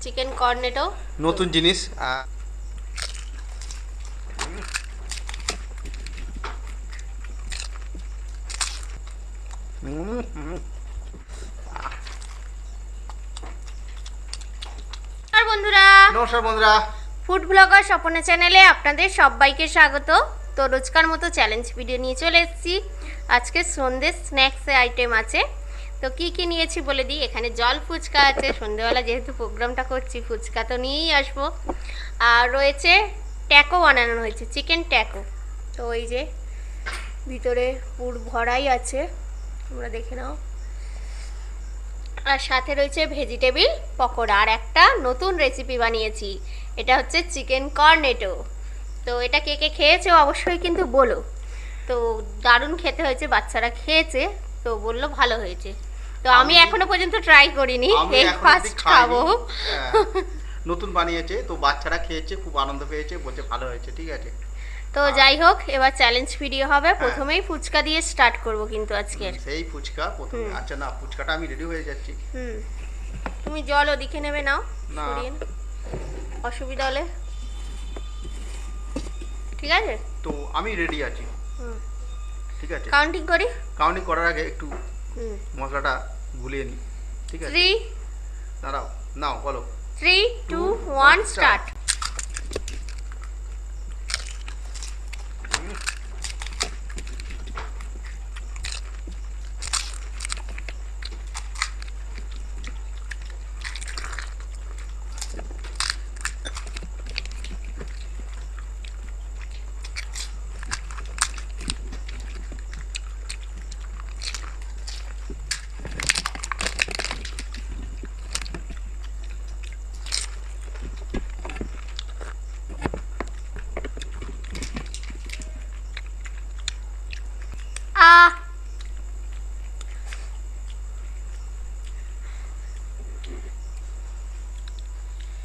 Chicken Cornetto, নতুন জিনিস। আর বন্ধুরা, নমস্কার বন্ধুরা, ফুড ব্লগার স্বপনা চ্যানেলে আপনাদের সবাইকে স্বাগত। তো রোজকার মতো চ্যালেঞ্জ ভিডিও নিয়ে চলে এসেছি। আজকে সন্ধ্যে স্ন্যাক্সে আইটেম আছে। তো কি কি নিয়েছি বলে দিই। এখানে জল ফুচকা আছে, সন্ধ্যেবেলা যেহেতু প্রোগ্রামটা করছি ফুচকা তো নিয়েই আসবো। আর রয়েছে ট্যাকো বানানো হয়েছে, চিকেন ট্যাকো। তো ওই যে ভিতরে পুর ভরাই আছে, তোমরা দেখে নাও। আর সাথে রয়েছে ভেজিটেবিল পকোড়া। আর একটা নতুন রেসিপি বানিয়েছি, এটা হচ্ছে চিকেন কর্নেটো। তো এটা কে কে খেয়েছো অবশ্যই কিন্তু বলো। তো দারুণ খেতে হয়েছে, বাচ্চারা খেয়েছে তো বললো ভালো হয়েছে। তো আমি এখনো পর্যন্ত ট্রাই করিনি, এই ফার্স্ট খাবো। নতুন বানিয়েছে তো বাচ্চারা খেয়েছে, খুব আনন্দ পেয়েছে, বলছে ভালো হয়েছে। ঠিক আছে, তো যাই হোক, এবার চ্যালেঞ্জ ভিডিও হবে। প্রথমেই ফুচকা দিয়ে স্টার্ট করব কিন্তু আজকের। সেই ফুচকা প্রথমে। আচ্ছা না, ফুচকাটা আমি রেডি হয়ে যাচ্ছি। তুমি জল ওদিকে নেবে নাও, না সরিয়ে নাও, অসুবিধা হলে। ঠিক আছে, তো আমি রেডি আছি। ঠিক আছে, কাউন্টিং করি। কাউন্টিং করার আগে একটু মশলাটা গুলিয়ে নিই। ঠিক আছে, 3 দাঁড়াও, নাও বলো। 3 2 1 স্টার্ট।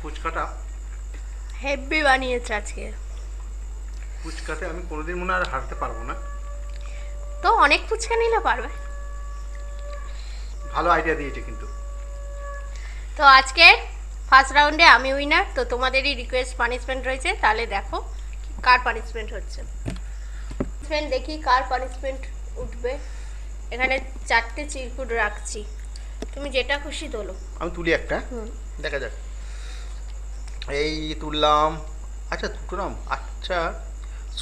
ফুচকাটা হেভি বানিয়েছে আজকে। ফুচকাতে আমি কোনোদিন মনে আর হারতে পারবো না। তো অনেক ফুচকা নিলে পারবে। ভালো আইডিয়া দিয়েছে কিন্তু। তো আজকে ফার্স্ট রাউন্ডে আমি উইনার। তো তোমাদেরই রিকোয়েস্ট পানিশমেন্ট রয়েছে, তাহলে দেখো কার পানিশমেন্ট হচ্ছে। দেখি কার পানিশমেন্ট উঠবে। এখানে 4টে চিরকুট রাখছি, তুমি যেটা খুশি তোলো। আমি তুলি একটা, দেখা যাক। এই তুললাম। আচ্ছা দুটো নাম। আচ্ছা,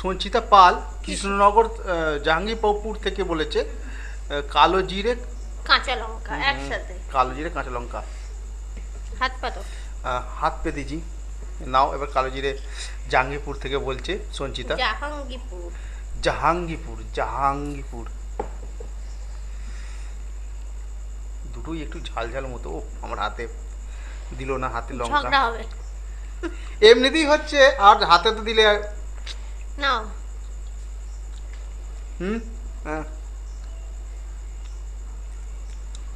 সঞ্চিতা পাল কৃষ্ণনগর জাহাঙ্গীরপুর থেকে বলেছে কালো জিরে কাঁচা লঙ্কা একসাথে। কালো জিরে কাঁচা লঙ্কা। হাত পাতো। হাত পে দিজি। নাও এবার কালো জিরে। জাহাঙ্গীরপুর থেকে বলছে সঞ্চিতা। জাহাঙ্গীরপুর। জাহাঙ্গীরপুর জাহাঙ্গীরপুর। দুটোই একটু ঝাল ঝাল মতো। ও আমার হাতে দিল না, হাতে লঙ্কা। ঝগড়া হবে। এমনিতেই হচ্ছে, আর হাতে তো দিলে নাও। হ্যাঁ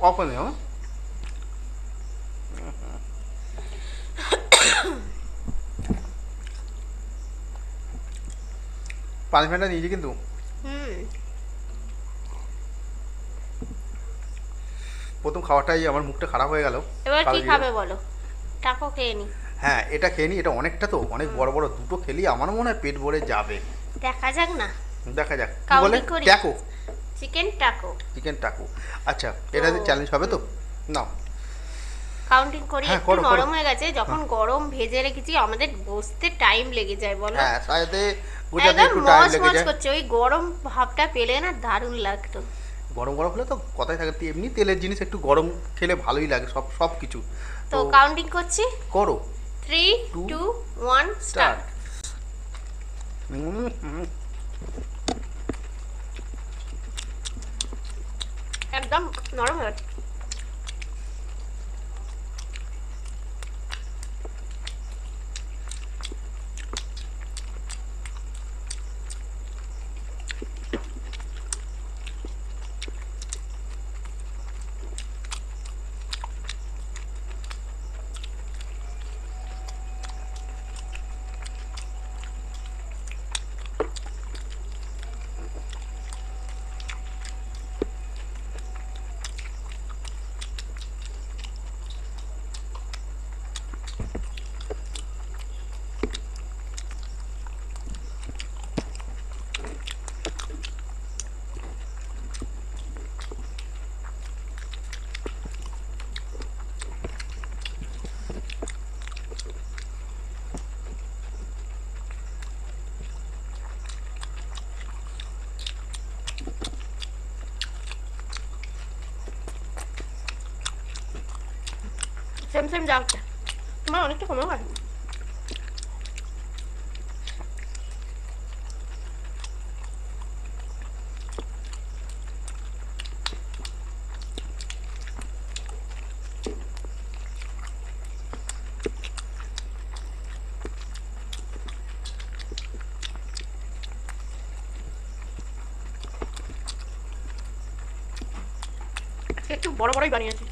অপনে হ্যাঁ। পানিশমেন্টটা নিয়েছি কিন্তু। প্রথম খাওয়াটাই আমার মুখটা খারাপ হয়ে গেল। এবার কি খাবে বলো? টাকো খেয়ে নি। হ্যাঁ এটা খেয়ে নি। এটা অনেকটা, তো অনেক বড় বড় দুটো খেলি আমার মনে হয় পেট ভরে যাবে। দেখা যাক না, দেখা যাক। কি বলে? Taco, chicken taco. Chicken taco. আচ্ছা এটা চ্যালেঞ্জ হবে তো? নাও কাউন্টিং করি। একটু নরম হয়ে গেছে, যখন গরম ভেজে রেখেছি আমাদের বসতে টাইম লেগে যায় বলো। হ্যাঁ সাথে গুজাতে একটু টাইম লেগে যায়। করছে, ওই গরম ভাবটা পেলে না দারুণ লাগতো। গরম গরম হলে তো কথাই থাকে। এমনি তেলের জিনিস একটু গরম খেলে ভালোই লাগে সব কিছু। তো কাউন্টিং করছি, করো। 3 2 1 স্টার্ট। একদম নরম হয়ে গেছে। সেম যা হচ্ছে তোমার অনেকটা কমে গেছে। একটু বড় বড়ই বানিয়েছি।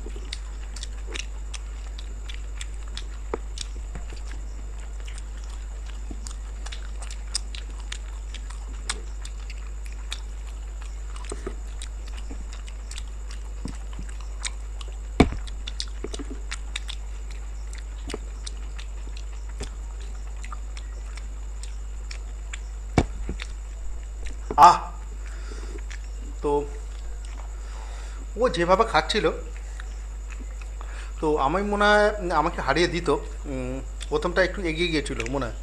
আহ, তো ও যেভাবে খাচ্ছিল, তো আমি মনে হয় আমাকে হারিয়ে দিত। প্রথমটা একটু এগিয়ে গিয়েছিল মনে হয়,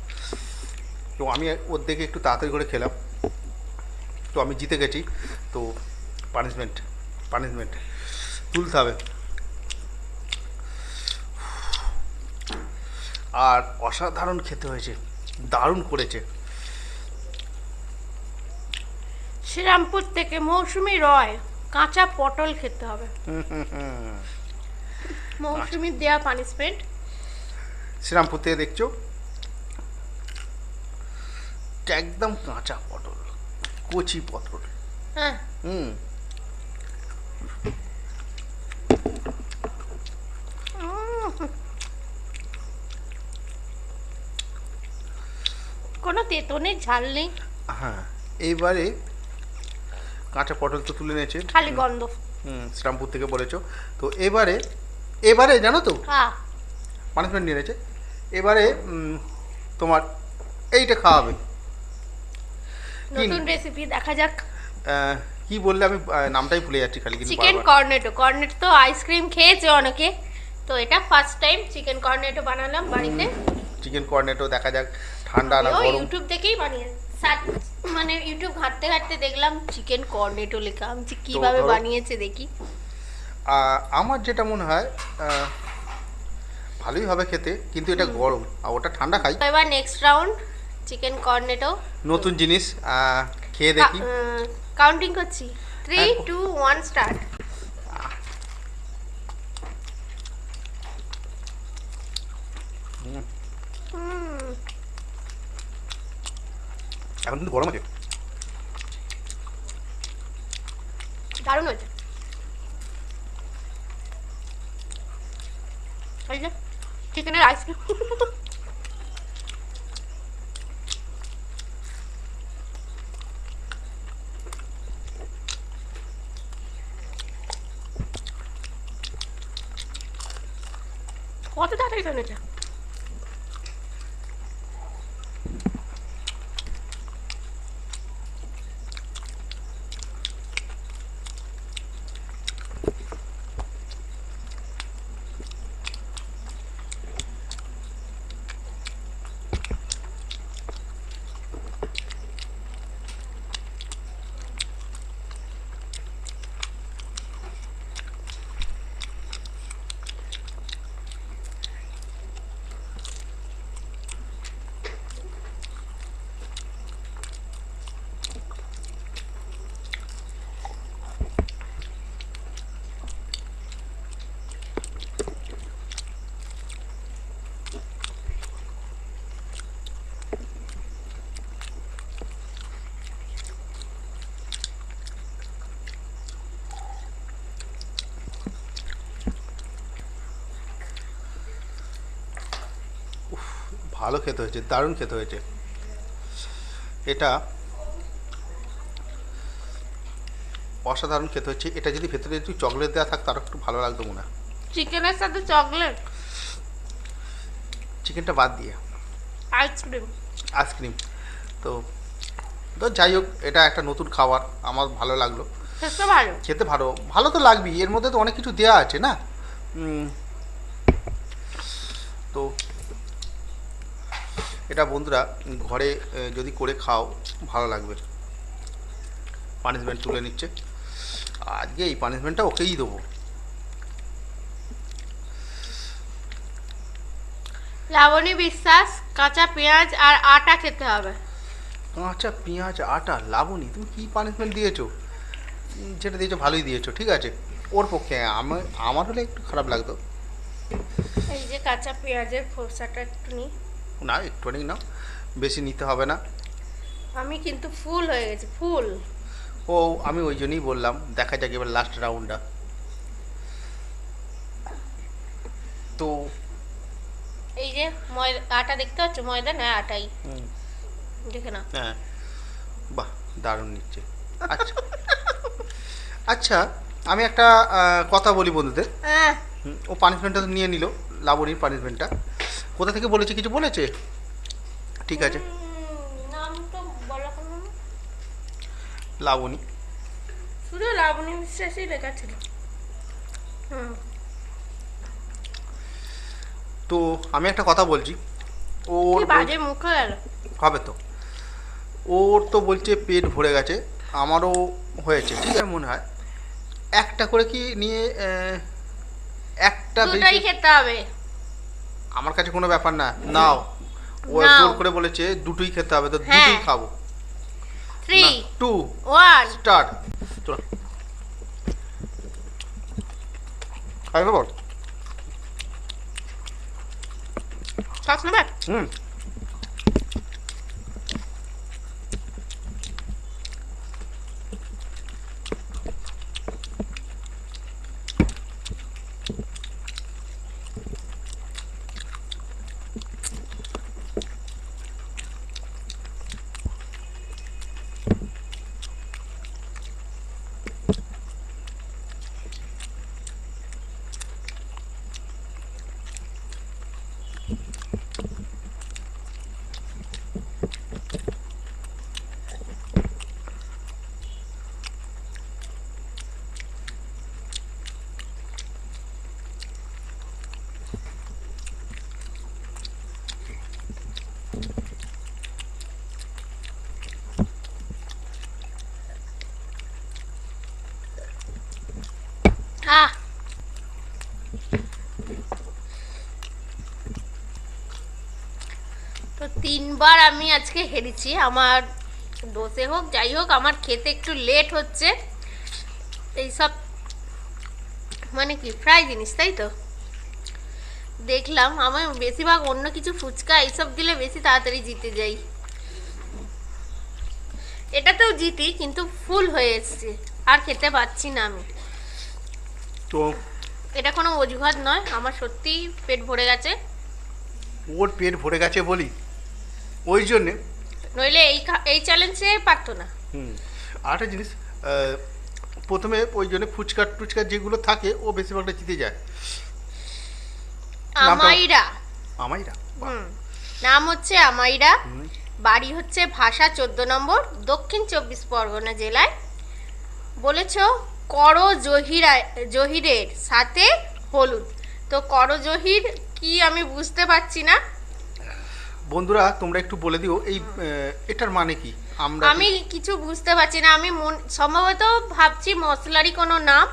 তো আমি ওর দেখে একটু তাড়াতাড়ি করে খেলাম, তো আমি জিতে গেছি। তো পানিশমেন্ট পানিশমেন্ট তুলতে হবে। আর অসাধারণ খেতে হয়েছে, দারুণ করেছে। শ্রীরামপুর থেকে মৌসুমি রয় কাঁচা পটল খেতে হবে। মৌসুমির দেয়া পানিশমেন্ট। শ্রীরামপুর থেকে দেখছো, একদম কাঁচা পটল, কচি পটল। হ্যাঁ হুম, কোনো তেতো নেই, ঝাল নেই, হ্যাঁ। এইবারে কাঁচা পটল তো তুলে নিয়েছে। খালি গন্ধ। শ্রীরামপুর থেকে বলেছো, তো এবারে এবারে জানো তো হ্যাঁ পানিশমেন্ট নিয়ে নিয়েছে। এবারে তোমার এইটা খাওয়াবে। কি নতুন রেসিপি দেখা যাক। কি বললে আমি নামটাই ভুলে যাচ্ছি খালি, কিন্তু চিকেন কর্নেটো। কর্নেটো তো আইসক্রিম খেয়েছে অনেকে, তো এটা ফার্স্ট টাইম চিকেন কর্নেটো বানালাম বাড়িতে। চিকেন কর্নেটো দেখা যাক ঠান্ডা না ও গরম। ইউটিউব দেখেই বানিয়ে মানে ইউটিউব ঘাঁটতে ঘাঁটতে দেখলাম চিকেন কর্নেটো লেখা, আমি যে কিভাবে ধরো, বানিয়েছে দেখি। আমার যেটা মনে হয় ভালোই হবে খেতে, কিন্তু এটা গরম আর ওটা ঠান্ডা খাই। তো এবার নেক্সট রাউন্ড চিকেন কর্নেটো। নতুন জিনিস, খেয়ে দেখি। কাউন্টিং করছি, 3 হ্যাঁ। 2 1 স্টার্ট। এখন কিন্তু গরম আছে। দারুণ হয়েছে। এই যে চিকেনের আইসক্রিম। কত তাড়াতাড়ি চলেছে। ভালো খেতে হয়েছে, দারুণ খেতে হয়েছে এটা, অসাধারণ খেতে হচ্ছে। এটা যদি ভেতরে একটু চকলেট দেওয়া থাকতো আরও একটু ভালো লাগতো মনে হয়। চিকেনের সাথে চকলেট, চিকেনটা বাদ দিয়ে আইসক্রিম। আইসক্রিম, তো তো যাই হোক, এটা একটা নতুন খাবার, আমার ভালো লাগলো। খেতে ভালো। খেতে ভালো, ভালো তো লাগবেই, এর মধ্যে তো অনেক কিছু দেওয়া আছে না। তো এটা বন্ধুরা ঘরে যদি করে খাও ভালো লাগবে। পানিশমেন্ট তুলে নিচ্ছে, আজকে এই পানিশমেন্টটা ওকেই দেবো। লাবণী বিশ্বাস, কাঁচা পেঁয়াজ আর আটা খেতে হবে। কাঁচা পেঁয়াজ আটা, লাবণী তুমি কি পানিশমেন্ট দিয়েছো? যেটা দিয়েছো ভালোই দিয়েছো, ঠিক আছে। ওর পক্ষে আমার হলে একটু খারাপ লাগতো। এই যে কাঁচা পেঁয়াজের খোসাটা একটু নিই। না একটুখানি নাও, বেশি নিতে হবে না। আমি কিন্তু ফুল হয়ে গেছি, ফুল। ও আমি ওই জন্যই বললাম, দেখা যাক এবার লাস্ট রাউন্ডটা। তো এই যে ময়দা, আটা দেখতে পাচ্ছ? ময়দা না আটাই, হুম, দেখে না। হ্যাঁ, বাহ দারুণ নিচ্ছে। আচ্ছা আচ্ছা, আমি একটা কথা বলি বন্ধুদের। হ্যাঁ, ও পানিশমেন্টটা নিয়ে নিল, লাবণীর পানিশমেন্টটা। কোথা থেকে বলেছে, কিছু বলেছে? ঠিক আছে, নাম তো বলা কোনো না। লাবণী। শুধু লাবণী বিশ্বাসই লেখা ছিল। হুম, তো আমি একটা কথা বলছি, ওর কি বাজে মুখে গেল। হবে তো, ওর তো বলছে পেট ভরে গেছে, আমারও হয়েছে, ঠিক আছে মনে হয়। একটা করে কি নিয়ে একটা দুটাই বেশি- খেতে হবে। আমার কাছে কোনো ব্যাপার না, নাও। ও নাও। জোর করে বলেছে দুটোই খেতে হবে, তো হ্যাঁ। দুটোই খাবো। 3, 2 1। স্টার্ট। চলো খাইবে বল। সস নেবে? হুম, আহ, তো 3বার আমি আজকে হেরেছি। আমার দোষে হোক যাই হোক, আমার খেতে একটু লেট হচ্ছে। এইসব মানে কি ফ্রাই জিনিস, তাই তো? দেখলাম আমি বেশিরভাগ অন্য কিছু ফুচকা এইসব দিলে বেশি তাড়াতাড়ি জিতে যাই। এটাতেও জিতি, কিন্তু ফুল হয়ে এসছে, আর খেতে পাচ্ছি না আমি। তো এটা কোনো অজুহাত নয়, আমার সত্যি পেট ভরে গেছে। ওর পেট ভরে গেছে বলি, ওই জন্যে। নইলে এই চ্যালেঞ্জে পারতো না। হুম, আরেকটা জিনিস, প্রথমে ওই জন্য ফুচকা টুচকা যেগুলো থাকে ও বেশিরভাগটা জিতে যায়। নামটা- আমাইরা। আমাইরা। হুম, নাম হচ্ছে আমাইরা। হুম, বাড়ি হচ্ছে ভাষা 14 নম্বর, দক্ষিণ 24 পরগনা জেলায়। বলেছ করো জহিরের সাথে হলুদ। তো করো জহির কি আমি বুঝতে পারছি না। বন্ধুরা তোমরা একটু বলে দিও এই এটার মানে কি। আমি কিছু বুঝতে পারছি না। আমি সম্ভবত ভাবছি মশলারই কোনো নাম,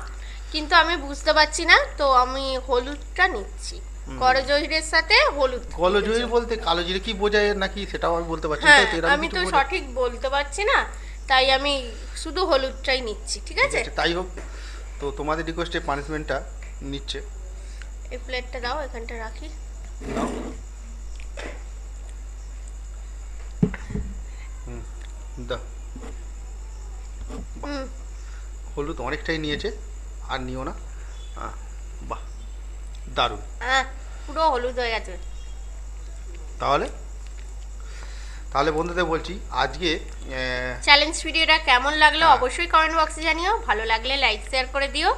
কিন্তু আমি বুঝতে পারছি না। তো আমি হলুদটা নিচ্ছি, করো জহিরের সাথে হলুদ। কালো জিরে বলতে কালো জিরে কি বোঝায় নাকি সেটাও আমি বলতে পারছি না, হ্যাঁ, তাই তো এরকম আমি কিছু তো বোঝায়? সঠিক বলতে পারছি না, তাই আমি শুধু হলুদটাই নিচ্ছি, ঠিক আছে? তাই হোক, তো তোমাদের রিকোয়েস্টে পানিশমেন্টটা নিচ্ছে। এই প্লেটটা দাও, এখানটা রাখি। নাও। হুম, দাও। হুম, হলুদ অনেকটাই নিয়েছে, আর নিও না। বাহ দারুণ। পুরো হলুদ হয়ে গেছে। তাহলে তাহলে বন্ধুদের বলছি আজকে চ্যালেঞ্জ ভিডিওটা কেমন লাগলো হ্যাঁ। অবশ্যই কমেন্ট বক্সে জানিও। ভালো লাগলে লাইক শেয়ার করে দিও,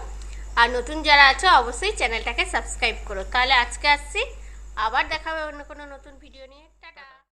আর নতুন যারা আছো অবশ্যই চ্যানেলটাকে সাবস্ক্রাইব করো। তাহলে আজকে আসছি, আবার দেখা হবে অন্য কোনো নতুন ভিডিও নিয়ে। টাটা।